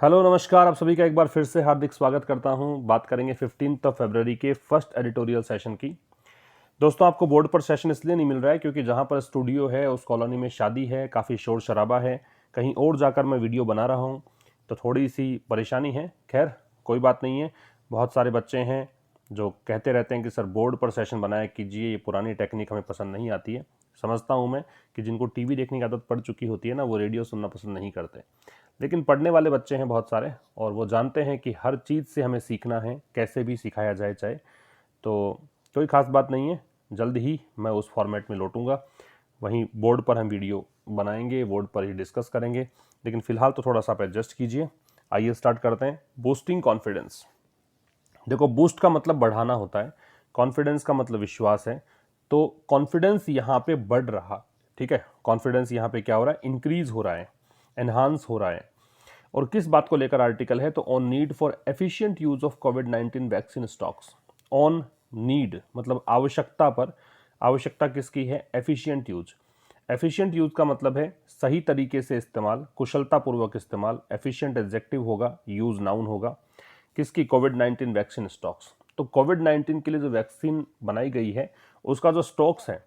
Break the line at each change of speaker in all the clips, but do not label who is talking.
Hello नमस्कार, आप सभी का एक बार फिर से हार्दिक स्वागत करता हूं। बात करेंगे 15 फरवरी के फर्स्ट एडिटोरियल सेशन की। दोस्तों, आपको बोर्ड पर सेशन इसलिए नहीं मिल रहा है क्योंकि जहां पर स्टूडियो है उस कॉलोनी में शादी है, काफ़ी शोर शराबा है। कहीं और जाकर मैं वीडियो बना रहा हूं तो थोड़ी सी परेशानी है। खैर, कोई बात नहीं है। बहुत सारे बच्चे हैं जो कहते रहते हैं कि सर बोर्ड पर सेशन बनाया कीजिए, ये पुरानी टेक्निक हमें पसंद नहीं आती है। समझता हूँ मैं कि जिनको टीवी देखने की आदत पड़ चुकी होती है ना, वो रेडियो सुनना पसंद नहीं करते। लेकिन पढ़ने वाले बच्चे हैं बहुत सारे, और वो जानते हैं कि हर चीज़ से हमें सीखना है, कैसे भी सिखाया जाए चाहे। तो कोई ख़ास बात नहीं है, जल्द ही मैं उस फॉर्मेट में लौटूंगा। वहीं बोर्ड पर हम वीडियो बनाएंगे, बोर्ड पर ही डिस्कस करेंगे। लेकिन फ़िलहाल तो थोड़ा सा आप एडजस्ट कीजिए। आइए स्टार्ट करते हैं। Boosting confidence. देखो, बूस्ट का मतलब बढ़ाना होता है, कॉन्फिडेंस का मतलब विश्वास है। तो कॉन्फिडेंस यहाँ पे बढ़ रहा, ठीक है, कॉन्फिडेंस यहाँ पे क्या हो रहा है, इंक्रीज हो रहा है, एनहांस हो रहा है। और किस बात को लेकर आर्टिकल है, तो on need for efficient use of covid vaccine stocks. On need मतलब आवश्यकता पर। आवश्यकता किसकी है, एफिशिएंट यूज। एफिशिएंट यूज का मतलब है सही तरीके से इस्तेमाल, कुशलतापूर्वक इस्तेमाल। एफिशिएंट एडजेक्टिव होगा, यूज नाउन होगा। किसकी, कोविड-19 वैक्सीन स्टॉक्स। तो कोविड-19 के लिए जो वैक्सीन बनाई गई है उसका जो स्टॉक्स है,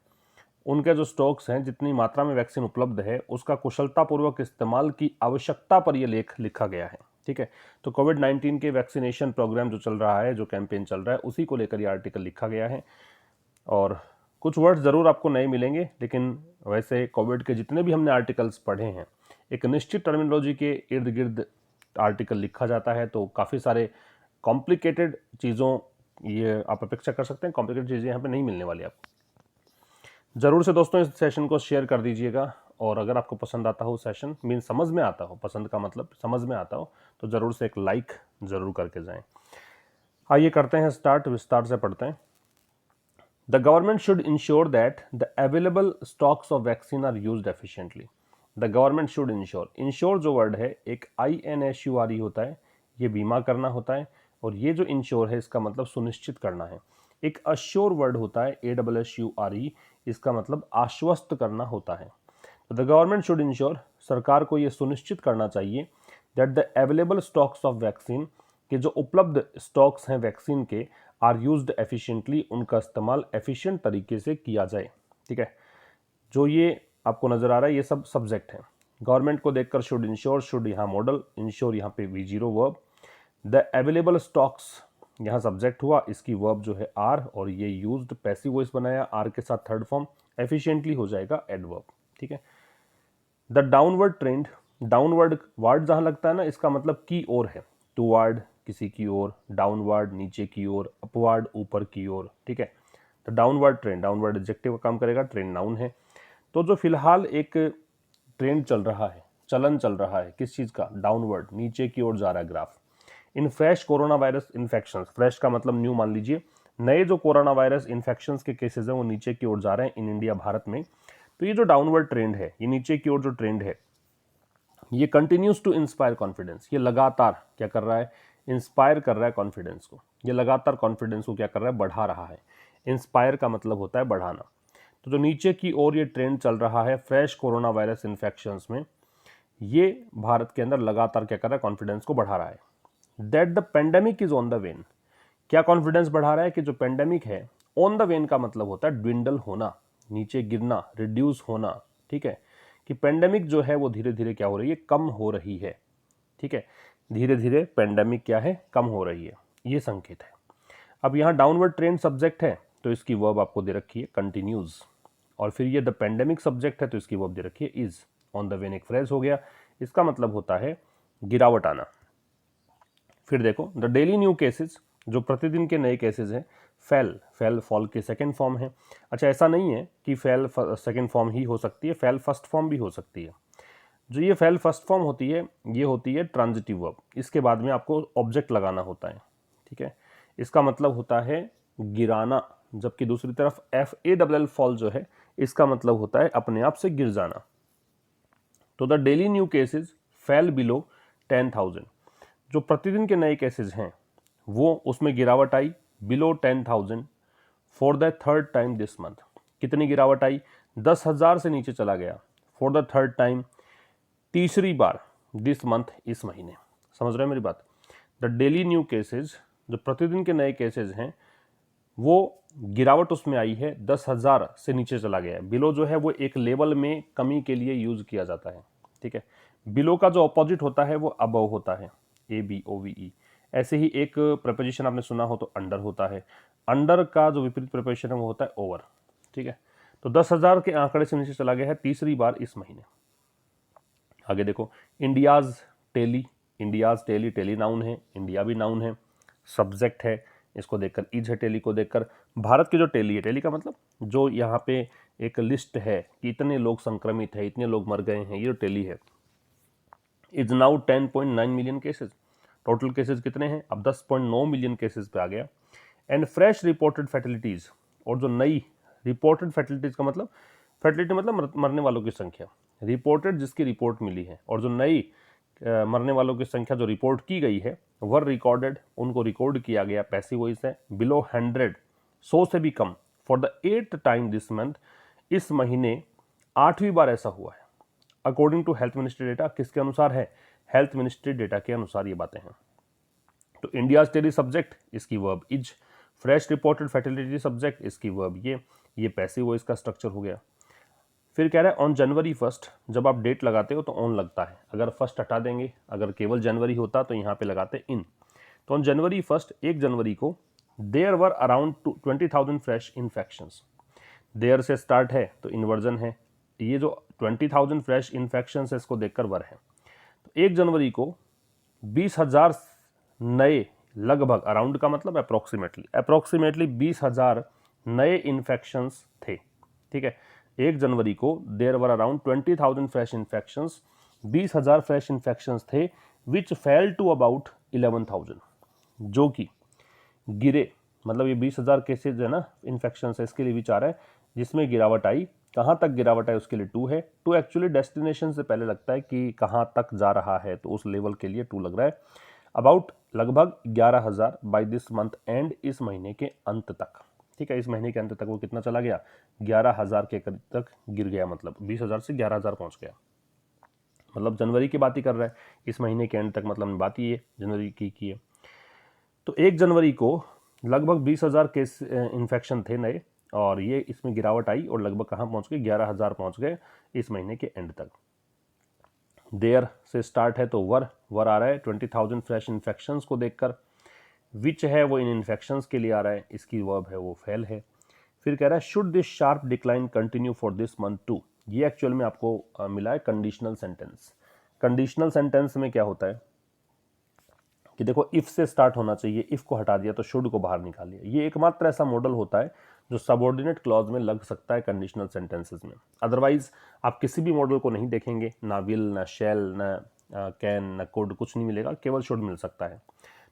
उनके जो स्टॉक्स हैं, जितनी मात्रा में वैक्सीन उपलब्ध है, उसका कुशलतापूर्वक इस्तेमाल की आवश्यकता पर यह लेख लिखा गया है। ठीक है, तो कोविड-19 के वैक्सीनेशन प्रोग्राम जो चल रहा है, जो कैंपेन चल रहा है, उसी को लेकर यह आर्टिकल लिखा गया है। और कुछ वर्ड्स ज़रूर आपको नए मिलेंगे, लेकिन वैसे कोविड के जितने भी हमने आर्टिकल्स पढ़े हैं, एक निश्चित टर्मिनोलॉजी के इर्द गिर्द आर्टिकल लिखा जाता है। तो काफ़ी सारे कॉम्प्लिकेटेड चीज़ों, ये आप अपेक्षा कर सकते हैं, कॉम्प्लिकेटेड चीज़ें यहाँ पे नहीं मिलने वाली आपको। ज़रूर से दोस्तों इस सेशन को शेयर कर दीजिएगा। और अगर आपको पसंद आता हो सेशन, मीन समझ में आता हो, पसंद का मतलब समझ में आता हो, तो ज़रूर से एक लाइक ज़रूर करके जाएं। आइए करते हैं स्टार्ट, विस्तार से पढ़ते हैं। The government should ensure that the available stocks of vaccine are used efficiently. The government should ensure, ensure जो वर्ड है एक INSURE होता है, ये बीमा करना होता है। और ये जो इंश्योर है इसका मतलब सुनिश्चित करना है। एक अश्योर वर्ड होता है ASSURE, इसका मतलब आश्वस्त करना होता है। तो द गवर्नमेंट शुड इंश्योर, सरकार को यह सुनिश्चित करना चाहिए, that the available stocks of vaccine, कि जो उपलब्ध स्टॉक्स हैं वैक्सीन के, आर यूज्ड एफिशिएंटली, उनका इस्तेमाल एफिशिएंट तरीके से किया जाए। ठीक है, जो ये आपको नजर आ रहा है ये सब सब्जेक्ट है। गवर्नमेंट को देखकर शुड इंश्योर, शुड यहाँ मॉडल, इंश्योर यहाँ पे V0 verb. The available stocks यहाँ सब्जेक्ट हुआ, इसकी वर्ब जो है आर, और ये यूज्ड पैसिव वॉइस बनाया, आर के साथ थर्ड फॉर्म, एफिशिएंटली हो जाएगा एडवर्ब। ठीक है, the downward trend, downward word जहां लगता है ना, इसका मतलब की ओर है, टूवर्ड किसी की ओर, डाउनवर्ड नीचे की ओर, अपवर्ड ऊपर की ओर। ठीक है, तो डाउनवर्ड ट्रेंड, डाउनवर्ड एडजेक्टिव का काम करेगा, ट्रेंड नाउन है। तो जो फिलहाल एक ट्रेंड चल रहा है, चलन चल रहा है, किस चीज का, डाउनवर्ड, नीचे की ओर जा रहा है graph. In fresh corona virus infection, fresh का मतलब न्यू मान लीजिए, नए जो कोरोना वायरस इन्फेक्शन के केसेस हैं वो नीचे की ओर जा रहे हैं इन इंडिया, भारत में। तो ये जो डाउनवर्ड ट्रेंड है, ये नीचे की ओर जो ट्रेंड है, ये कंटिन्यूज टू इंस्पायर कॉन्फिडेंस, ये लगातार क्या कर रहा है, इंस्पायर कर रहा है कॉन्फिडेंस को। ये लगातार कॉन्फिडेंस को क्या कर रहा है, बढ़ा रहा है। इंस्पायर का मतलब होता है बढ़ाना। तो जो नीचे की ओर ये ट्रेंड चल रहा है फ्रेश कोरोना वायरस इन्फेक्शंस में, ये भारत के अंदर लगातार क्या कर रहा है, कॉन्फिडेंस को बढ़ा रहा है। That the pandemic is on the when, क्या कॉन्फिडेंस बढ़ा रहा है कि जो पेंडेमिक है, ऑन द वेन का मतलब होता है ड्विंडल होना, नीचे गिरना, रिड्यूस होना। ठीक है, कि पेंडेमिक जो है वो धीरे धीरे क्या हो रही है, कम हो रही है। ठीक है, धीरे धीरे पेंडेमिक क्या है, कम हो रही है, ये संकेत है। अब यहाँ डाउनवर्ड ट्रेंड सब्जेक्ट है तो इसकी वर्ब आपको दे रखी है कंटिन्यूज, और फिर ये द पेंडेमिक सब्जेक्ट है तो इसकी वर्ब दे रखी है इज। ऑन द वेन एक फ्रेज हो गया, इसका मतलब होता है गिरावट आना। फिर देखो, द डेली न्यू केसेस, जो प्रतिदिन के नए केसेस हैं, फेल, फेल फॉल के सेकेंड फॉर्म है। अच्छा, ऐसा नहीं है कि फेल सेकेंड फॉर्म ही हो सकती है, फेल फर्स्ट फॉर्म भी हो सकती है। जो ये फेल फर्स्ट फॉर्म होती है, ये होती है ट्रांजिटिव वर्ब, इसके बाद में आपको ऑब्जेक्ट लगाना होता है। ठीक है, इसका मतलब होता है गिराना, जबकि दूसरी तरफ FALL फॉल जो है, इसका मतलब होता है अपने आप से गिर जाना। तो the daily new cases fail below 10,000, जो प्रतिदिन के नए केसेस हैं वो, उसमें गिरावट आई below 10,000 for the third time this month. कितनी गिरावट आई, 10,000 से नीचे चला गया, फॉर द थर्ड टाइम, तीसरी बार, दिस मंथ, इस महीने। समझ रहे हैं मेरी बात? द डेली न्यू केसेज, जो प्रतिदिन के नए केसेज हैं, वो गिरावट उसमें आई है, 10,000 से नीचे चला गया है। बिलो जो है वो एक लेवल में कमी के लिए यूज किया जाता है, ठीक है। बिलो का जो अपोजिट होता है वो अबव होता है, ABOVE। ऐसे ही एक प्रपोजिशन आपने सुना हो तो अंडर होता है, अंडर का जो विपरीत प्रपोजिशन है वो होता है ओवर, ठीक है। तो 10,000 के आंकड़े से नीचे चला गया है तीसरी बार इस महीने। आगे देखो, India's tally, India's tally, tally noun है, इंडिया भी नाउन है, सब्जेक्ट है, इसको देखकर इज है, टेली को देखकर भारत की जो टेली है, टेली का मतलब जो यहाँ पे एक लिस्ट है कि इतने लोग संक्रमित है, इतने लोग मर गए हैं, ये जो टेली है, is now 10.9 million cases. Total cases कितने हैं? अब 10.9 मिलियन केसेज पे आ गया। एंड फ्रेश रिपोर्टेड फैटिलिटीज, और जो नई रिपोर्टेड फैटिलिटीज का मतलब, फैटिलिटी मतलब मरने वालों की संख्या, रिपोर्टेड जिसकी रिपोर्ट मिली है, और जो नई मरने वालों की संख्या जो रिपोर्ट की गई है, वर रिकॉर्डेड, उनको रिकॉर्ड किया गया पैसिव वॉइस है, बिलो 100, 100 से भी कम, for the 8th time this month, इस महीने 8वीं बार ऐसा हुआ है। According to health ministry data, किसके अनुसार है? हेल्थ मिनिस्ट्री डेटा के अनुसार ये बातें हैं। तो इंडिया टेली सब्जेक्ट, इसकी verb is, fresh reported fertility subject, इसकी वर्ब ये पैसिव वॉइस का स्ट्रक्चर हो गया। फिर कह रहा है ऑन जनवरी 1, जब आप डेट लगाते हो तो ऑन लगता है, अगर फर्स्ट हटा देंगे, अगर केवल जनवरी होता तो यहाँ पे लगाते इन। तो ऑन जनवरी 1, 1 जनवरी को, there were around 20,000 fresh infections. There से स्टार्ट है तो इन्वर्जन है, ये जो 20,000 फ्रेश इन्फेक्शंस है इसको देखकर वर है। तो 1 जनवरी को 20,000 नए, लगभग, अराउंड का मतलब अप्रोक्सीमेटली 20,000 नए इन्फेक्शंस थे, ठीक है। 1 जनवरी को there were around 20,000 fresh infections, 20,000 fresh infections थे, विच फेल टू अबाउट 11,000, जो कि गिरे, मतलब ये 20,000 केसेज है ना इन्फेक्शन है, इसके लिए विचार है, जिसमें गिरावट आई। कहाँ तक गिरावट आई उसके लिए 2 है। 2 एक्चुअली डेस्टिनेशन से पहले लगता है कि कहाँ तक जा रहा है, तो उस लेवल के लिए 2 लग रहा है। अबाउट, लगभग 11,000 बाई दिस मंथ एंड, इस महीने के अंत तक, ठीक है। इस महीने के अंत तक वो कितना चला गया? 11,000 के करीब तक गिर गया, मतलब 20,000 से 11,000 पहुंच गया। मतलब जनवरी की बात ही कर रहा है, इस महीने के एंड तक, मतलब बात ही है जनवरी की है। तो 1 जनवरी को लगभग 20,000 केस इन्फेक्शन थे नए, और ये इसमें गिरावट आई और लगभग कहाँ पहुंच गए? 11,000 पहुंच गए इस महीने के एंड तक। देयर से स्टार्ट है तो वर आ रहा है 20,000 फ्रेश इन्फेक्शंस को देखकर, विच है वो इन इन्फेक्शंस के लिए आ रहा है, इसकी वर्ब है वो फेल है। फिर कह रहा है should this sharp decline continue for this month too, ये एक्चुअल में आपको मिला है कंडीशनल सेंटेंस। कंडीशनल सेंटेंस में क्या होता है कि देखो, इफ से स्टार्ट होना चाहिए, इफ को हटा दिया तो शुड को बाहर निकाल लिया। ये एकमात्र ऐसा मॉडल होता है जो सबऑर्डिनेट क्लॉज में लग सकता है कंडीशनल सेंटेंसेस में। अदरवाइज आप किसी भी मॉडल को नहीं देखेंगे, ना विल, ना शैल, ना कैन, ना कुड, कुछ नहीं मिलेगा, केवल शुड मिल सकता है।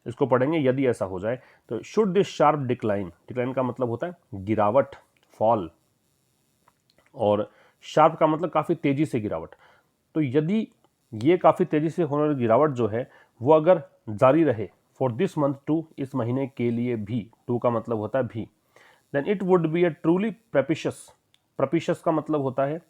इसको पढ़ेंगे। यदि ऐसा हो जाए तो should this sharp decline, decline का मतलब होता है गिरावट, फॉल, और शार्प का मतलब काफ़ी तेजी से गिरावट। तो यदि ये काफ़ी तेजी से होने वाली गिरावट जो है वो अगर जारी रहे फॉर दिस मंथ टू, इस महीने के लिए भी, टू का मतलब होता है भी, then it would be a truly propitious. Propitious का मतलब होता है,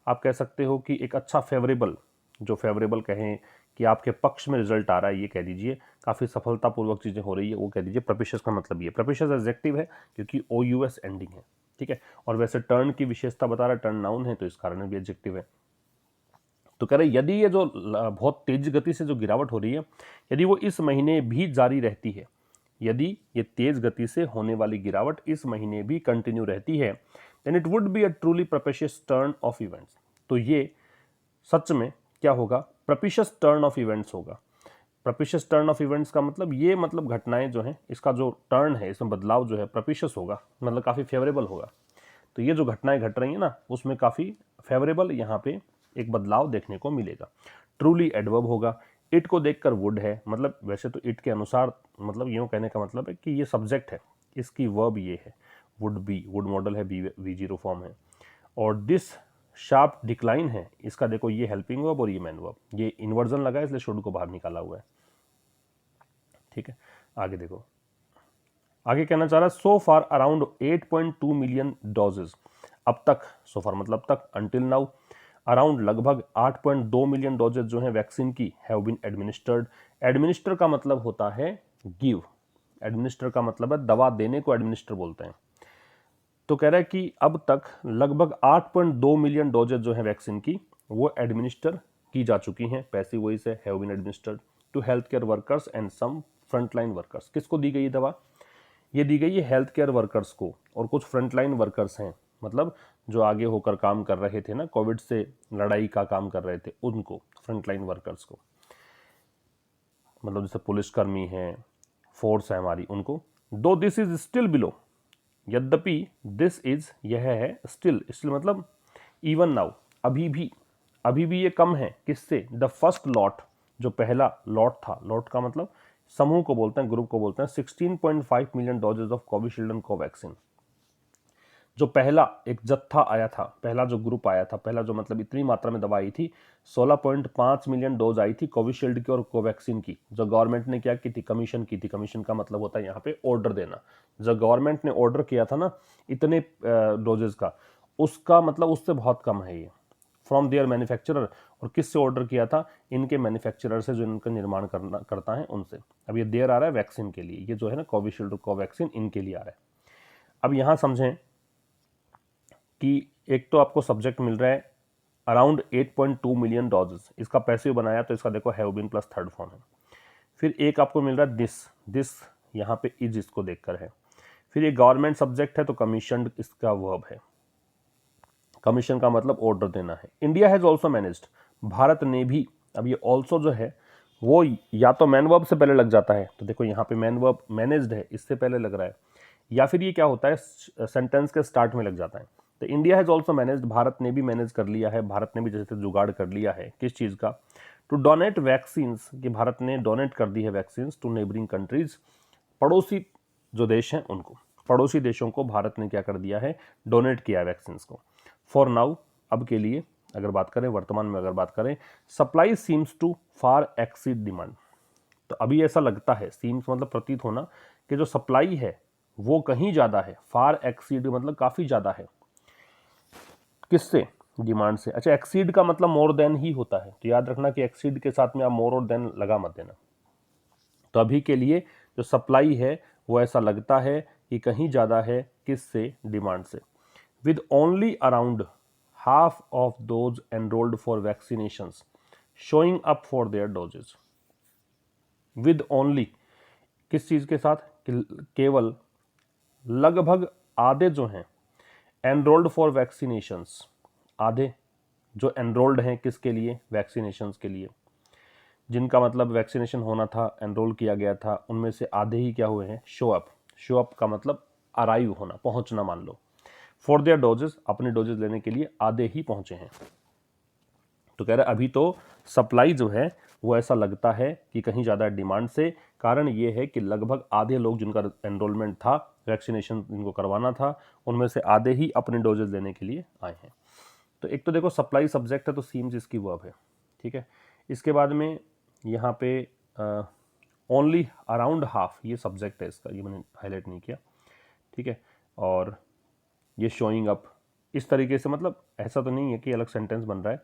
आप कह सकते हो कि एक अच्छा फेवरेबल, जो फेवरेबल कहें कि आपके पक्ष में रिजल्ट आ रहा है, ये कह दीजिए, काफ़ी सफलतापूर्वक चीज़ें हो रही है, वो कह दीजिए प्रेपिशियस का मतलब ये। प्रेपिशियस एडजेक्टिव है क्योंकि OUS एंडिंग है, ठीक है। और वैसे टर्न की विशेषता बता रहा है, टर्न नाउन है तो इस कारण भी एडजेक्टिव है। तो कह रहे यदि ये जो बहुत तेज गति से जो गिरावट हो रही है, यदि वो इस महीने भी जारी रहती है, यदि ये तेज गति से होने वाली गिरावट इस महीने भी कंटिन्यू रहती है, then it would be a truly propitious turn of events. तो ये सच में क्या होगा? प्रोपिशियस टर्न ऑफ इवेंट्स होगा। प्रोपिशियस टर्न ऑफ इवेंट्स का मतलब ये, मतलब घटनाएं जो हैं, इसका जो टर्न है, इसमें बदलाव जो है प्रोपिशियस होगा, मतलब काफ़ी फेवरेबल होगा। तो ये जो घटनाएं घट रही हैं ना, उसमें काफ़ी फेवरेबल यहाँ पे एक बदलाव देखने को मिलेगा। ट्रूली एडवर्ब होगा। इट को देखकर वुड है, मतलब वैसे तो इट के अनुसार, मतलब यूँ कहने का मतलब है कि ये सब्जेक्ट है, इसकी वर्ब ये है वुड बी, वुड मॉडल है, V0 फॉर्म है। और दिस शार्प डिक्लाइन है, इसका देखो ये हेल्पिंग वर्ब और ये मैन वर्ब, ये इन्वर्जन लगा है इसलिए शुड को बाहर निकाला हुआ है, ठीक है। आगे देखो, आगे कहना चाह रहा है सो फार अराउंड 8.2 मिलियन डोजेज, अब तक, सो फार मतलब तक, अंटिल नाउ अराउंड लगभग 8.2 मिलियन डोजेज जो हैं वैक्सीन की हैव बीन एडमिनिस्टर्ड। एडमिनिस्टर का मतलब होता है गिव, एडमिनिस्टर का मतलब है दवा देने को एडमिनिस्टर बोलते हैं। तो कह रहा है कि अब तक लगभग 8.2 मिलियन डोजेज जो है वैक्सीन की वो एडमिनिस्टर की जा चुकी हैं, पैसिव वॉइस है, have been administered to health care workers and some frontline workers. किसको दी गई ये दवा? ये दी गई है हेल्थ केयर वर्कर्स को और कुछ फ्रंटलाइन वर्कर्स हैं, मतलब जो आगे होकर काम कर रहे थे ना, कोविड से लड़ाई का काम कर रहे थे, उनको फ्रंटलाइन वर्कर्स को, मतलब जैसे पुलिसकर्मी हैं, फोर्स है हमारी, उनको। दो दिस इज स्टिल बिलो, यद्यपि दिस इज यह है, स्टिल मतलब इवन नाउ, अभी भी ये कम है। किससे? द फर्स्ट लॉट, जो पहला लॉट था, लॉट का मतलब समूह को बोलते हैं, ग्रुप को बोलते हैं। 16.5 million doses of Covishield and Covaxin, जो पहला एक जत्था आया था, पहला जो ग्रुप आया था, पहला जो मतलब इतनी मात्रा में दवा आई थी, 16.5 मिलियन डोज आई थी कोविशील्ड की और कोवैक्सीन की, जो गवर्नमेंट ने क्या की थी? कमीशन की थी। कमीशन का मतलब होता है यहाँ पे ऑर्डर देना। जो गवर्नमेंट ने ऑर्डर किया था ना इतने डोजेज का, उसका मतलब उससे बहुत कम है ये, फ्रॉम देयर मैन्युफैक्चरर। और किससे ऑर्डर किया था? इनके मैन्युफैक्चरर से, जो इनका निर्माण करता है उनसे। अब ये देर आ रहा है वैक्सीन के लिए, ये जो है ना कोविशील्ड और कोवैक्सीन, इनके लिए आ रहा है। अब यहाँ समझें कि एक तो आपको सब्जेक्ट मिल रहा है अराउंड 8.2 मिलियन डोजेस, इसका पैसिव बनाया तो इसका देखो have been plus third form है। फिर एक आपको मिल रहा है दिस यहाँ पे इज इसको देखकर है। फिर ये गवर्नमेंट सब्जेक्ट है तो कमीशन इसका वर्ब है। कमीशन का मतलब ऑर्डर देना है। India has also managed, Bharat ने भी। अब ये ऑल्सो जो है वो या तो मैन वर्ब से पहले लग जाता है, तो देखो यहाँ पे मैन वर्ब मैनेज्ड है, इससे पहले लग रहा है, या फिर ये क्या होता है सेंटेंस के स्टार्ट में लग जाता है। तो India has also managed, Bharat ने भी मैनेज कर लिया है, भारत ने भी जैसे जुगाड़ कर लिया है। किस चीज़ का? टू डोनेट वैक्सीन्स, कि भारत ने डोनेट कर दी है वैक्सीन्स टू नेबरिंग कंट्रीज, पड़ोसी जो देश हैं उनको, पड़ोसी देशों को भारत ने क्या कर दिया है? डोनेट किया है वैक्सीन्स को। फॉर नाउ, अब के लिए अगर बात करें, वर्तमान में अगर बात करें, supply seems to far exceed demand. तो अभी ऐसा लगता है, सीम्स मतलब प्रतीत होना, कि जो सप्लाई है वो कहीं ज़्यादा है, फार एक्सीड मतलब काफ़ी ज़्यादा है। किससे? डिमांड से। अच्छा, एक्सीड का मतलब मोर देन ही होता है, तो याद रखना कि एक्सीड के साथ में आप मोर और देन लगा मत देना। तो अभी के लिए जो सप्लाई है वो ऐसा लगता है कि कहीं ज़्यादा है। किससे? डिमांड से। With only around half of those enrolled for vaccinations showing up for their doses. With only, किस चीज़ के साथ? केवल, लगभग आधे जो हैं एनरोल्ड फॉर वैक्सीनेशंस, आधे जो एनरोल्ड हैं किसके लिए? वैक्सीनेशंस के लिए, जिनका मतलब वैक्सीनेशन होना था, एनरोल किया गया था, उनमें से आधे ही क्या हुए हैं? Show up. शो अप का मतलब अराइव होना, पहुंचना मान लो। फॉर देयर डोजेस, अपने डोजेस लेने के लिए आधे ही पहुंचे हैं। तो कह रहे अभी तो सप्लाई जो है वो ऐसा लगता है कि कहीं ज़्यादा डिमांड से। कारण ये है कि लगभग आधे लोग जिनका एनरोलमेंट था, वैक्सीनेशन जिनको करवाना था, उनमें से आधे ही अपने डोजेज लेने के लिए आए हैं। तो एक तो देखो सप्लाई सब्जेक्ट है तो सीम्स इसकी वर्ब है, ठीक है। इसके बाद में यहाँ पे ओनली अराउंड हाफ, ये सब्जेक्ट है इसका, ये मैंने हाईलाइट नहीं किया, ठीक है। और ये शोइंग अप, इस तरीके से, मतलब ऐसा तो नहीं है कि अलग सेंटेंस बन रहा है।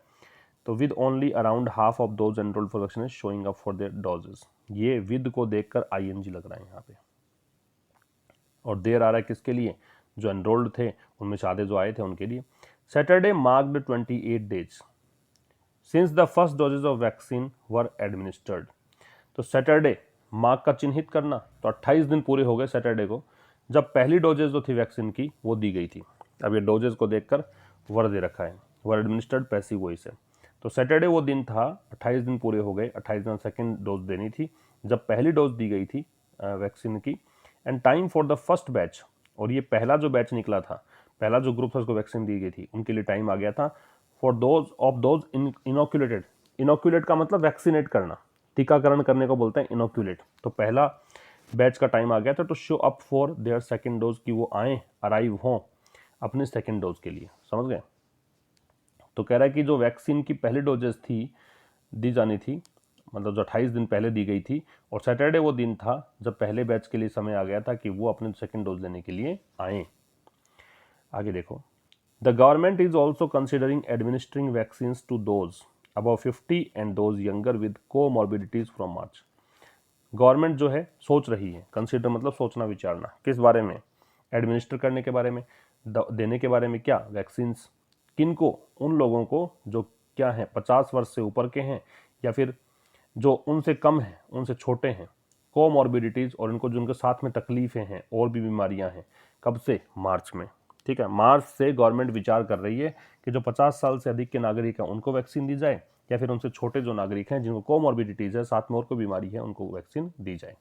तो with only around half of those enrolled for vaccine showing up for there doses, ये विद को देखकर आईएनजी लग रहा है यहाँ पे। और देर आ रहा है किसके लिए? जो एनरोल्ड थे उनमें से आधे जो आए थे उनके लिए। Saturday marked 28 days since the first doses of vaccine were administered. तो सैटरडे, मार्क का चिन्हित करना, तो 28 दिन पूरे हो गए सैटरडे को, जब पहली डोजेज जो थी वैक्सीन की वो दी गई थी। अब ये डोजेज को देखकर वर दे रखा है, वर एडमिनिस्टर्ड पैसिव वॉइस है। तो सैटरडे वो दिन था, 28 दिन पूरे हो गए, 28 दिन सेकेंड डोज देनी थी, जब पहली डोज दी गई थी वैक्सीन की। And time for the first batch, और ये पहला जो बैच निकला था, पहला जो ग्रुप था उसको वैक्सीन दी गई थी, उनके लिए टाइम आ गया था। For those of those इनोक्यूलेटेड, inoculate का मतलब वैक्सीनेट करना, टीकाकरण करने को बोलते हैं इनोक्यूलेट। तो पहला बैच का टाइम आ गया था to show up for their second dose, की वो आए, अराइव हों अपने सेकेंड डोज के लिए। समझ गए? तो कह रहा है कि जो वैक्सीन की पहली डोजेस थी, दी जानी थी, मतलब जो 28 दिन पहले दी गई थी, और सैटरडे वो दिन था जब पहले बैच के लिए समय आ गया था कि वो अपने सेकेंड डोज लेने के लिए आए। आगे देखो, the government is also considering administering vaccines to those above 50 and those younger with comorbidities from March. Government जो है सोच रही है, कंसिडर मतलब सोचना विचारना, किस बारे में? एडमिनिस्टर करने के बारे में, देने के बारे में। क्या? वैक्सीन्स। किनको? उन लोगों को जो क्या है 50 वर्ष से ऊपर के हैं या फिर जो उनसे कम हैं, उनसे छोटे हैं, कोमॉर्बिडिटीज और इनको जिनके साथ में तकलीफें हैं और भी बीमारियां हैं। कब से? मार्च में। ठीक है, मार्च से गवर्नमेंट विचार कर रही है कि जो 50 साल से अधिक के नागरिक हैं उनको वैक्सीन दी जाए या फिर उनसे छोटे जो नागरिक हैं जिनको कोमॉर्बिडिटीज है, साथ में और कोई बीमारी है, उनको वैक्सीन दी जाए।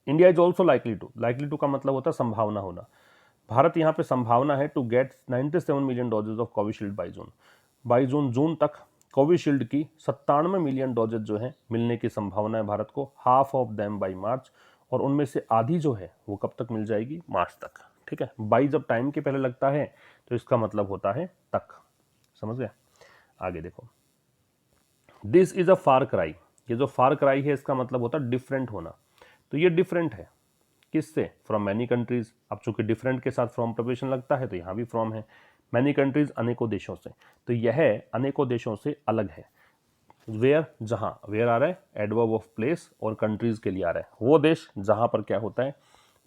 India is also likely to का मतलब होता है संभावना होना। भारत यहाँ पे संभावना है to get 97 million doses of Covishield by June तक कोविशील्ड की 97 मिलियन डोजेज जो है मिलने की संभावना है भारत को, हाफ ऑफ देम बाई मार्च, और उनमें से आधी जो है वो कब तक मिल जाएगी? मार्च तक। ठीक है, बाई जब टाइम के पहले लगता है तो इसका मतलब होता है तक। समझ गए? आगे देखो, this is a far cry. ये जो फार क्राई है इसका मतलब होता है डिफरेंट होना। तो ये डिफरेंट है किससे? From many countries. अब चूंकि डिफरेंट के साथ फ्रॉम प्रपोजिशन लगता है तो यहाँ भी फ्रॉम है। मैनी कंट्रीज अनेकों देशों से, तो यह अनेकों देशों से अलग है। वेयर, जहाँ, वेयर आ रहा है एडवर्ब ऑफ प्लेस, और कंट्रीज के लिए आ रहा है वो देश जहाँ पर क्या होता है?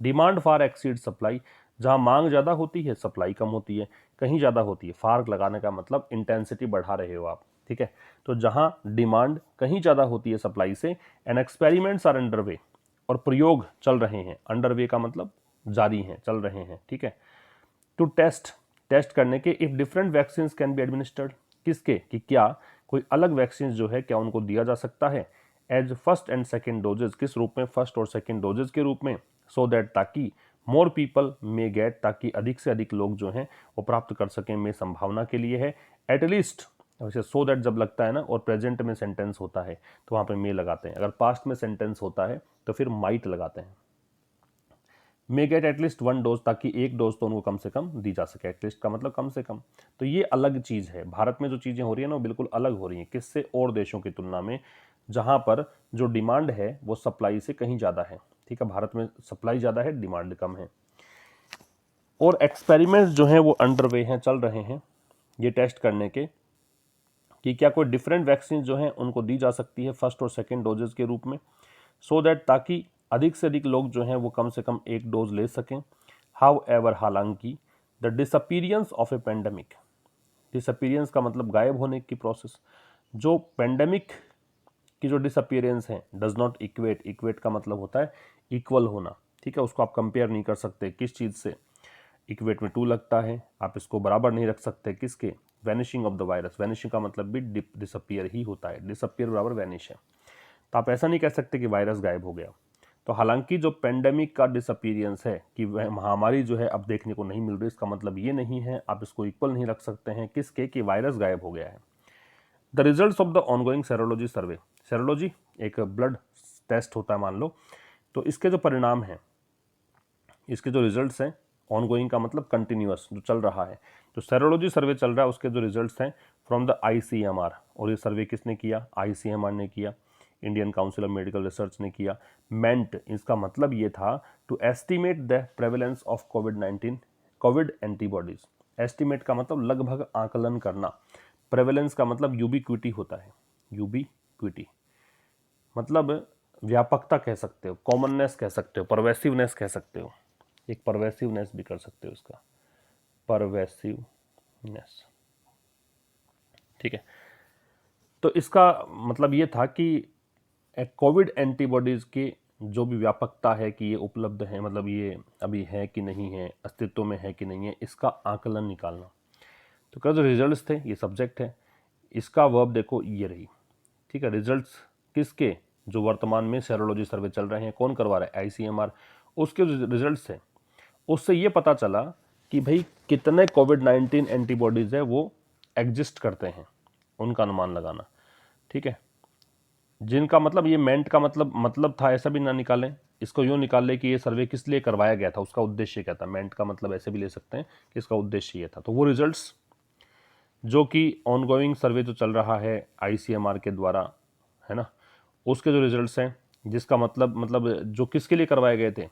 डिमांड फार एक्सीड सप्लाई। जहाँ मांग ज़्यादा होती है सप्लाई कम होती है, कहीं ज़्यादा होती है। फार लगाने का मतलब इंटेंसिटी बढ़ा रहे हो आप। ठीक है, तो जहाँ डिमांड कहीं ज़्यादा होती है सप्लाई से, and experiments are under way, और प्रयोग चल रहे हैं। अंडर वे का मतलब जारी हैं, चल रहे हैं। ठीक है, टू टेस्ट करने के if different vaccine can be administered. किसके? कि क्या कोई अलग वैक्सीन जो है क्या उनको दिया जा सकता है as first and second doses. किस रूप में? फर्स्ट और सेकेंड डोजेज के रूप में। सो दैट, ताकि मोर पीपल मे गेट, ताकि अधिक से अधिक लोग जो हैं वो प्राप्त कर सकें, में संभावना के लिए है। एटलीस्ट, वैसे सो दैट जब लगता है ना और प्रेजेंट में सेंटेंस होता है तो वहाँ पे मे लगाते हैं। अगर पास्ट में सेंटेंस होता है तो फिर माइट लगाते हैं। मे गेट एटलीस्ट 1 डोज, ताकि एक डोज तो उनको कम से कम दी जा सके। एटलीस्ट का मतलब कम से कम। तो ये अलग चीज़ है। भारत में जो चीज़ें हो रही है ना वो बिल्कुल अलग हो रही हैं। किससे? और देशों की तुलना में जहाँ पर जो डिमांड है वो सप्लाई से कहीं ज़्यादा है। ठीक है, भारत में सप्लाई ज़्यादा है, डिमांड कम है। और एक्सपेरिमेंट्स जो हैं वो अंडर वे हैं, चल रहे हैं ये टेस्ट करने के कि क्या कोई डिफरेंट वैक्सीन जो हैं उनको दी जा सकती है फर्स्ट और सेकेंड डोजेज के रूप में, सो दैट ताकि अधिक से अधिक लोग जो हैं वो कम से कम एक डोज ले सकें। हाउ एवर, हालांकि, द डिसअपीरियंस ऑफ ए पेंडेमिक। डिसअपीरियंस का मतलब गायब होने की प्रोसेस। जो पेंडेमिक की जो डिसअपीयरेंस है, डज नॉट इक्वेट का मतलब होता है इक्वल होना। ठीक है, उसको आप कंपेयर नहीं कर सकते किस चीज़ से? इक्वेट में टू लगता है, आप इसको बराबर नहीं रख सकते किसके? Vanishing of the virus. Vanishing का मतलब भी डिसअपीयर ही होता है, डिसअपीयर बराबर वैनिश है। तो आप ऐसा नहीं कह सकते कि वायरस गायब हो गया। तो हालांकि जो पेंडेमिक का डिसअपीयरेंस है कि वह महामारी जो है अब देखने को नहीं मिल रही, इसका मतलब ये नहीं है, आप इसको इक्वल नहीं रख सकते हैं किसके? कि वायरस गायब हो गया है। The results of the ongoing serology survey. Serology एक ब्लड टेस्ट होता है मान लो, तो इसके जो परिणाम हैं, इसके जो रिजल्ट्स हैं, ऑनगोइंग का मतलब कंटिन्यूअस जो चल रहा है, तो सेरोलॉजी सर्वे चल रहा है, उसके जो रिजल्ट्स हैं फ्रॉम द ICMR। और ये सर्वे किसने किया? ICMR ने किया, Indian Council of Medical Research ने किया। मेंट, इसका मतलब ये था to estimate the prevalence of covid antibodies. Estimate का मतलब लगभग आकलन करना। प्रेवलेंस का मतलब यूबिक्विटी होता है, यूबिक्विटी मतलब व्यापकता कह सकते हो, कॉमननेस कह सकते हो, परवेसिवनेस कह सकते हो। एक परवेसिवनेस भी कर सकते हो इसका, परवेसिवनेस। ठीक है, तो इसका मतलब ये था कि कोविड एंटीबॉडीज की जो भी व्यापकता है कि ये उपलब्ध है, मतलब ये अभी है कि नहीं है, अस्तित्व में है कि नहीं है, इसका आकलन निकालना। तो क्या जो रिजल्ट्स थे, ये सब्जेक्ट है, इसका वर्ब देखो ये रही। ठीक है, रिजल्ट्स किसके? जो वर्तमान में सेरोलॉजी सर्वे चल रहे हैं, कौन करवा रहा है? ICMR। उसके जो रिजल्ट्स हैं उससे ये पता चला कि भाई कितने कोविड-19 एंटीबॉडीज है वो एग्जिस्ट करते हैं, उनका अनुमान लगाना। ठीक है, जिनका मतलब, ये मेंट का मतलब था, ऐसा भी ना निकालें, इसको यूँ निकाल ले कि ये सर्वे किस लिए करवाया गया था, उसका उद्देश्य क्या था। मेंट का मतलब ऐसे भी ले सकते हैं कि इसका उद्देश्य ये था। तो वो रिजल्ट्स जो कि ऑनगोइंग सर्वे जो चल रहा है ICMR के द्वारा, है ना, उसके जो रिजल्ट्स हैं, जिसका मतलब जो किसके लिए करवाए गए थे,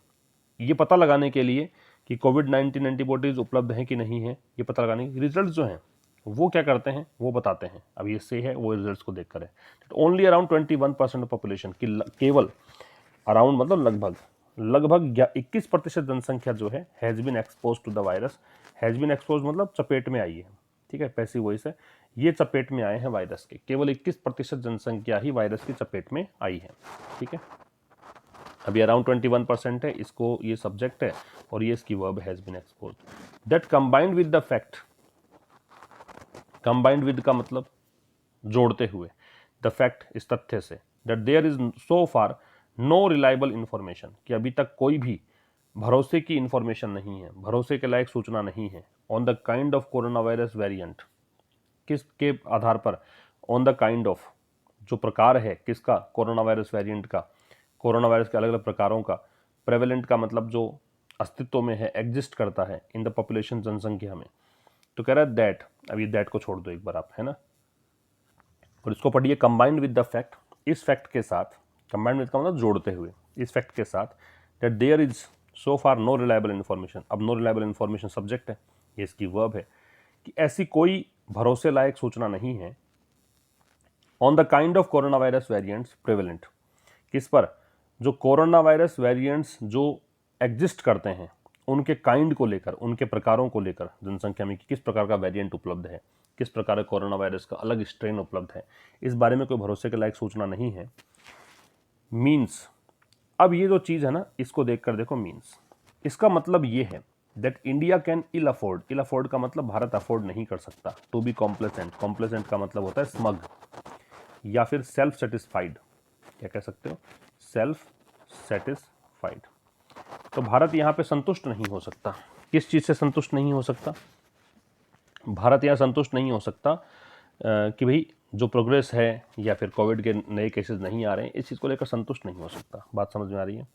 ये पता लगाने के लिए कि कोविड-19 एंटीबॉडीज उपलब्ध हैं कि नहीं है, ये पता लगाने के रिजल्ट जो हैं वो क्या करते हैं, वो बताते हैं। अब ये से है वो रिजल्ट्स को देखकर है। ओनली अराउंड 21% ऑफ पॉपुलेशन की, केवल अराउंड मतलब लगभग 21% जनसंख्या जो है has been exposed to the virus. Has been exposed मतलब चपेट में आई है, ठीक है, पैसिव वॉइस है, ये चपेट में आए हैं वायरस के। केवल 21% जनसंख्या ही वायरस की चपेट में आई है, ठीक है। अभी अराउंड 21% है, इसको ये सब्जेक्ट है और ये इसकी verb has been exposed. That combined with the fact, combined with का मतलब जोड़ते हुए, द फैक्ट इस तथ्य से, that there is so far no reliable information, कि अभी तक कोई भी भरोसे की इंफॉर्मेशन नहीं है, भरोसे के लायक सूचना नहीं है, on the kind of corona virus variant, किसके आधार पर, ऑन द काइंड ऑफ, जो प्रकार है किसका, कोरोना वायरस वेरिएंट का, कोरोना वायरस के अलग अलग प्रकारों का, प्रेवेलेंट का मतलब जो अस्तित्व में है, एग्जिस्ट करता है इन द पॉपुलेशन, जनसंख्या में। तो कह रहा है दैट, अब ये दैट को छोड़ दो एक बार आप, है ना, और इसको पढ़िए कंबाइंड विद द फैक्ट, इस फैक्ट के साथ, कंबाइंड विद का मतलब जोड़ते हुए, इस फैक्ट के साथ, that there is so far no reliable information. अब नो रिलायबल इन्फॉर्मेशन सब्जेक्ट है, ये इसकी वर्ब है, कि ऐसी कोई भरोसे लायक सूचना नहीं है, on the kind of corona virus variants prevalent, किस पर, जो कोरोना वायरस वेरिएंट्स जो एग्जिस्ट करते हैं उनके काइंड को लेकर, उनके प्रकारों को लेकर जनसंख्या में, कि किस प्रकार का वेरिएंट उपलब्ध है, किस प्रकार का कोरोना वायरस का अलग स्ट्रेन उपलब्ध है, इस बारे में कोई भरोसे के लायक सूचना नहीं है। मीन्स, अब ये जो चीज़ है ना, इसको देखकर देखो, मीन्स इसका मतलब ये है that India can ill afford, ill afford का मतलब भारत अफोर्ड नहीं कर सकता, टू बी कॉम्प्लेसेंट, कॉम्प्लेसेंट का मतलब होता है स्मग या फिर सेल्फ सेटिस्फाइड, क्या कह सकते हो, सेल्फ सेटिस्फाइड। तो भारत यहाँ पे संतुष्ट नहीं हो सकता। किस चीज़ से संतुष्ट नहीं हो सकता, भारत यहाँ संतुष्ट नहीं हो सकता कि भाई जो प्रोग्रेस है या फिर कोविड के नए केसेस नहीं आ रहे हैं, इस चीज़ को लेकर संतुष्ट नहीं हो सकता। बात समझ में आ रही है।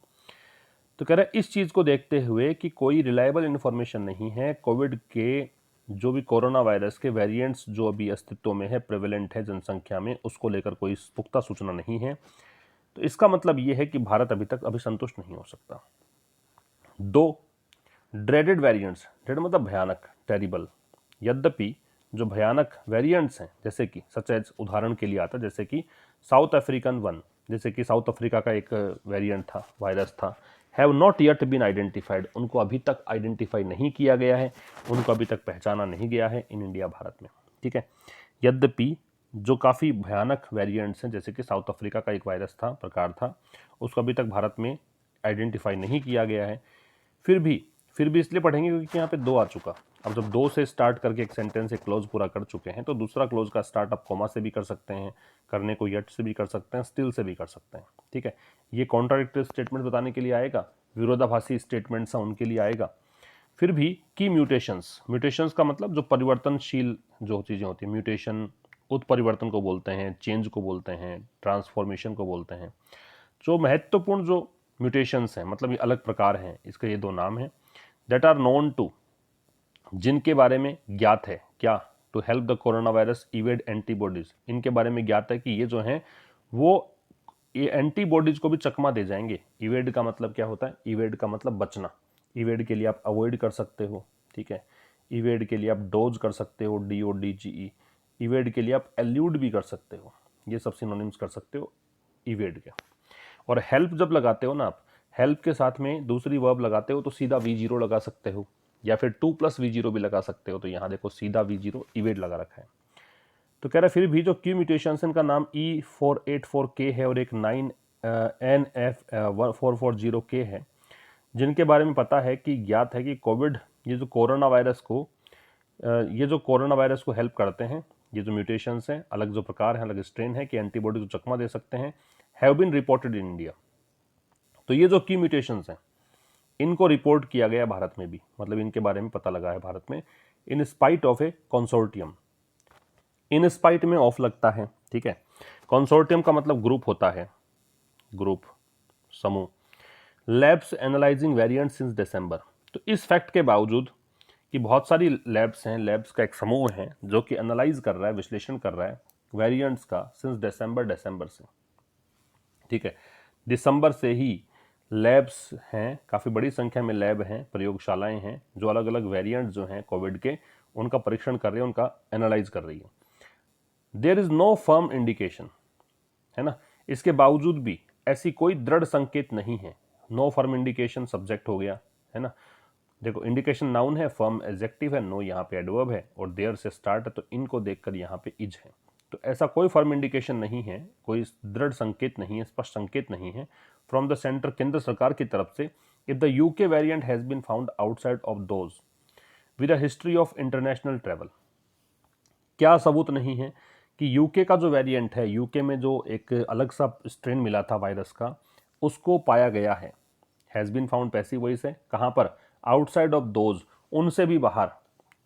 तो कह रहे हैं इस चीज़ को देखते हुए कि कोई रिलायबल इन्फॉर्मेशन नहीं है, कोविड के जो भी कोरोना वायरस के वेरिएंट्स जो अभी अस्तित्व में है, प्रेवेलेंट है जनसंख्या में, उसको लेकर कोई पुख्ता सूचना नहीं है। तो इसका मतलब ये है कि भारत अभी संतुष्ट नहीं हो सकता। दो ड्रेडेड वेरिएंट्स, ड्रेड मतलब भयानक, टेरिबल, यद्यपि जो भयानक वेरिएंट्स हैं, जैसे कि सच एज, उदाहरण के लिए आता है जैसे कि साउथ अफ्रीकन वन, जैसे कि साउथ अफ्रीका का एक वेरिएंट था, वायरस था, have not yet been identified, उनको अभी तक आइडेंटिफाई नहीं किया गया है, उनको अभी तक पहचाना नहीं गया है इन इंडिया, भारत में, ठीक है। यद्यपि जो काफ़ी भयानक वेरिएंट्स हैं, जैसे कि साउथ अफ्रीका का एक वायरस था, प्रकार था, उसको अभी तक भारत में आइडेंटिफाई नहीं किया गया है। फिर भी इसलिए पढ़ेंगे क्योंकि यहाँ पे दो आ चुका। अब जब दो से स्टार्ट करके एक सेंटेंस, एक क्लोज पूरा कर चुके हैं, तो दूसरा क्लोज का स्टार्ट आप कॉमा से भी कर सकते हैं, करने को यट से भी कर सकते हैं, स्टिल से भी कर सकते हैं, ठीक है। ये कॉन्ट्राडिक्टरी स्टेटमेंट बताने के लिए आएगा, विरोधाभासी स्टेटमेंट्स हैं उनके लिए आएगा। फिर भी की म्यूटेशंस, म्यूटेशंस का मतलब जो परिवर्तनशील जो चीज़ें होती हैं, म्यूटेशन उत्परिवर्तन को बोलते हैं, चेंज को बोलते हैं, ट्रांसफॉर्मेशन को बोलते हैं। जो महत्वपूर्ण जो म्यूटेशंस हैं, मतलब ये अलग प्रकार हैं, इसके ये दो नाम हैं, दैट आर नोन टू, जिनके बारे में ज्ञात है, क्या, to help the corona virus evade antibodies, इनके बारे में ज्ञात है कि ये जो हैं वो ये एंटीबॉडीज को भी चकमा दे जाएंगे। इवेड का मतलब क्या होता है, इवेड का मतलब बचना, इवेड के लिए आप अवॉइड कर सकते हो, ठीक है। इवेड के लिए आप डोज कर सकते हो, DODGE। इवेड के लिए आप एल्यूड भी कर सकते हो, ये सब सिनोनिम्स कर सकते हो इवेड के। और हेल्प जब लगाते हो ना आप, हेल्प के साथ में दूसरी वर्ब लगाते हो तो सीधा V0 लगा सकते हो, या फिर 2+V0 भी लगा सकते हो। तो यहाँ देखो सीधा V0 इवेड लगा रखा है। तो कह रहा है फिर भी जो क्यू म्यूटेशंस इनका नाम E484K है और एक 9NF440K है, जिनके बारे में पता है कि ज्ञात है कि कोविड, ये जो कोरोना वायरस को हेल्प करते हैं, ये जो म्यूटेशंस हैं, अलग जो प्रकार हैं, अलग स्ट्रेन है, कि एंटीबॉडी को चकमा दे सकते हैं, have been reported in India. तो ये जो की म्यूटेशंस हैं, इनको रिपोर्ट किया गया भारत में भी, मतलब इनके बारे में पता लगा है भारत में, in spite of A consortium. In spite में ऑफ लगता है, ठीक है। कंसोर्टियम का मतलब ग्रुप होता है, ग्रुप, समूह। लैब्स एनालाइजिंग वेरिएंट सिंस दिसंबर। तो इस फैक्ट के बावजूद कि बहुत सारी लैब्स हैं, लैब्स का एक समूह है जो कि एनालाइज कर रहा है, विश्लेषण कर रहा है वेरिएंट्स का, सिंस दिसंबर से, ठीक है, दिसंबर से ही लैब्स हैं, काफ़ी बड़ी संख्या में लैब हैं, प्रयोगशालाएं हैं जो अलग अलग वेरिएंट जो हैं कोविड के उनका परीक्षण कर रही है, उनका एनालाइज कर रही है। There is no firm indication, है ना, इसके बावजूद भी ऐसी कोई दृढ़ संकेत नहीं है। नो फर्म इंडिकेशन सब्जेक्ट हो गया, है ना। देखो इंडिकेशन नाउन है, फर्म एडजेक्टिव है, नो यहाँ पे एडवर्ब है और देयर से स्टार्ट है, तो इनको देखकर यहाँ पे इज है। तो ऐसा कोई फर्म इंडिकेशन नहीं है, कोई दृढ़ संकेत नहीं है, स्पष्ट संकेत नहीं है फ्रॉम द सेंटर, केंद्र सरकार की तरफ से, if the UK variant has been found outside of those with a history of international travel. क्या सबूत नहीं है कि यूके का जो वेरिएंट है, यूके में जो एक अलग सा स्ट्रेन मिला था वायरस का, उसको पाया गया है। Has been found passive voice है, कहाँ पर, आउटसाइड ऑफ दोज, उनसे भी बाहर,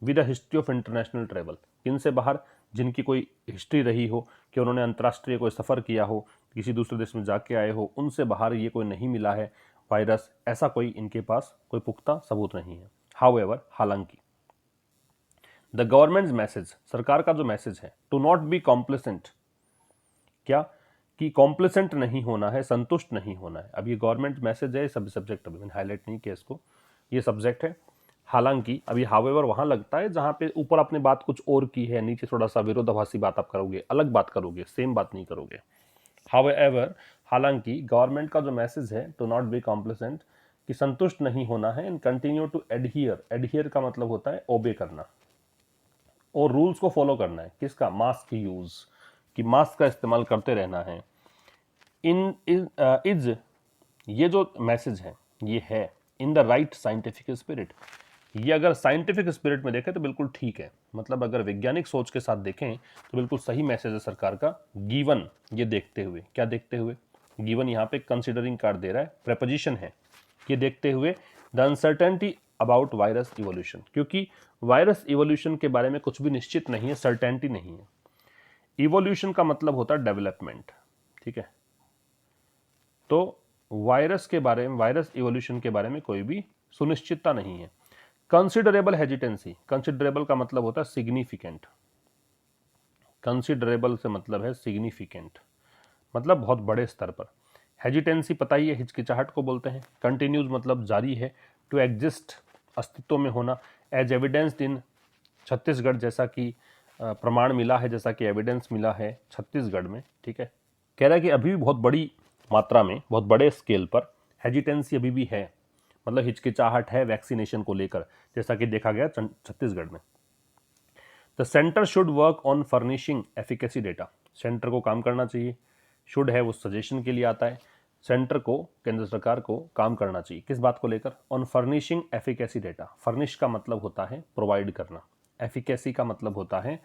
with a history of international travel, किनसे बाहर, जिनकी कोई हिस्ट्री रही हो कि उन्होंने अंतर्राष्ट्रीय कोई सफ़र किया हो, किसी दूसरे देश में जाके आए हो, उनसे बाहर ये कोई नहीं मिला है वायरस, ऐसा कोई इनके पास कोई पुख्ता सबूत नहीं है। हाउएवर, हालांकि, द गवर्नमेंट्स मैसेज, सरकार का जो मैसेज है, टू नॉट बी कॉम्प्लिसेंट, क्या कि कॉम्प्लिसेंट नहीं होना है, संतुष्ट नहीं होना है। अब ये गवर्नमेंट मैसेज है, सब सब्जेक्ट अभी मैंने हाईलाइट नहीं किया इसको, ये सब्जेक्ट है। हालांकि अभी हाउएवर वहां लगता है जहां पे ऊपर आपने बात कुछ और की है, नीचे थोड़ा सा विरोधाभासी बात आप करोगे, अलग बात करोगे, सेम बात नहीं करोगे। हाउएवर, हालांकि, गवर्नमेंट का जो मैसेज है टू नॉट बी कॉम्प्लिसेंट, कि संतुष्ट नहीं होना है, and continue to adhere, adhere का मतलब होता है ओबे करना और रूल्स को फॉलो करना है। किसका, मास्क यूज, कि मास्क का इस्तेमाल करते रहना है। इज ये जो मैसेज है ये है in the right scientific spirit, ये अगर साइंटिफिक स्पिरिट में देखें तो बिल्कुल ठीक है, मतलब अगर वैज्ञानिक सोच के साथ देखें तो बिल्कुल सही मैसेज है सरकार का। गिवन, ये देखते हुए, क्या देखते हुए, गिवन यहाँ पे कंसिडरिंग कार्ड दे रहा है, प्रेपोजिशन है, ये देखते हुए the uncertainty about virus evolution, क्योंकि वायरस इवोल्यूशन के बारे में कुछ भी निश्चित नहीं है, सर्टेनिटी नहीं है। इवोल्यूशन का मतलब होता है डेवलपमेंट, ठीक है, तो वायरस के बारे में, वायरस इवोल्यूशन के बारे में कोई भी सुनिश्चितता नहीं है। कंसिडरेबल हेजिटेंसी, कंसिडरेबल का मतलब होता है सिग्निफिकेंट, कंसिडरेबल से मतलब है सिग्निफिकेंट, मतलब बहुत बड़े स्तर पर। हेजिटेंसी पता ही है, हिचकिचाहट को बोलते हैं। कंटिन्यूज मतलब जारी है। टू एग्जिस्ट, अस्तित्व में होना। एज एविडेंस्ड इन छत्तीसगढ़, जैसा कि प्रमाण मिला है, जैसा कि एविडेंस मिला है छत्तीसगढ़ में, ठीक है। कह रहा है कि अभी भी बहुत बड़ी मात्रा में, बहुत बड़े स्केल पर हेजिटेंसी अभी भी है, मतलब हिचकिचाहट है वैक्सीनेशन को लेकर, जैसा कि देखा गया छत्तीसगढ़ में। The centre should work on furnishing efficacy data, centre को काम करना चाहिए, शुड है वो सजेशन के लिए आता है, सेंटर को, केंद्र सरकार को काम करना चाहिए, किस बात को लेकर, on furnishing efficacy data. Furnish का मतलब होता है प्रोवाइड करना, एफिकेसी का मतलब होता है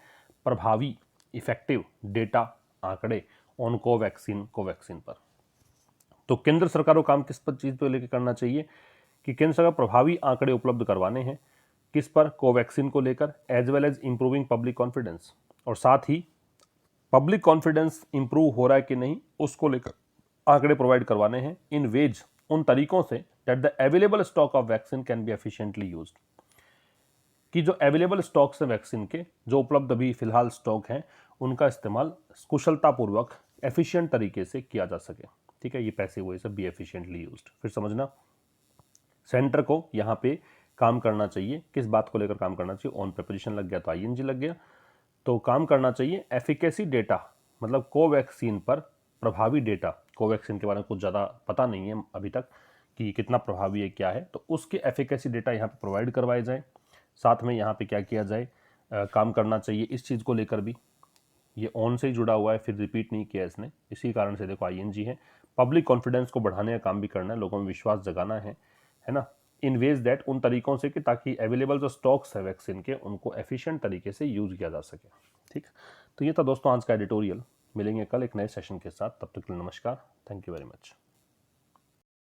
प्रभावी, इफेक्टिव डेटा, आंकड़े, ऑन कोवैक्सीन, कोवैक्सीन पर। तो केंद्र सरकार को काम किस पर, चीज़ पर लेकर करना चाहिए कि केंद्र सरकार प्रभावी आंकड़े उपलब्ध करवाने हैं, किस पर, कोवैक्सीन को लेकर, as well as improving public confidence, और साथ ही पब्लिक कॉन्फिडेंस इंप्रूव हो रहा है कि नहीं उसको लेकर आंकड़े प्रोवाइड करवाने हैं। इन वेज, उन तरीकों से, that the available stock of vaccine can be efficiently used, कि जो अवेलेबल स्टॉक्स है वैक्सीन के, जो उपलब्ध अभी फिलहाल स्टॉक हैं, उनका इस्तेमाल कुशलतापूर्वक, एफिशिएंट तरीके से किया जा सके, ठीक है। ये पैसे हुए सब बी एफिशिएंटली यूज्ड। फिर समझना, सेंटर को यहाँ पे काम करना चाहिए, किस बात को लेकर काम करना चाहिए, ऑन प्रेपोजिशन लग गया तो आईएनजी लग गया, तो काम करना चाहिए एफिकेसी डेटा, मतलब कोवैक्सीन पर प्रभावी डेटा। कोवैक्सीन के बारे में कुछ ज़्यादा पता नहीं है अभी तक कि कितना प्रभावी है, क्या है, तो उसके एफिकेसी डेटा यहाँ पे प्रोवाइड करवाए जाए। साथ में यहाँ पे क्या किया जाए, काम करना चाहिए इस चीज़ को लेकर भी। ये ऑन से ही जुड़ा हुआ है, फिर रिपीट नहीं किया इसने, इसी कारण से देखो आईएनजी है। पब्लिक कॉन्फिडेंस को बढ़ाने का काम भी करना है, लोगों में विश्वास जगाना है ना, इन वेज दैट, उन तरीकों से कि ताकि अवेलेबल जो स्टॉक्स है वैक्सीन के, उनको एफिशिएंट तरीके से यूज किया जा सके, ठीक। तो ये था दोस्तों आज का एडिटोरियल। मिलेंगे कल एक नए सेशन के साथ, तब तक के लिए नमस्कार, थैंक यू वेरी मच।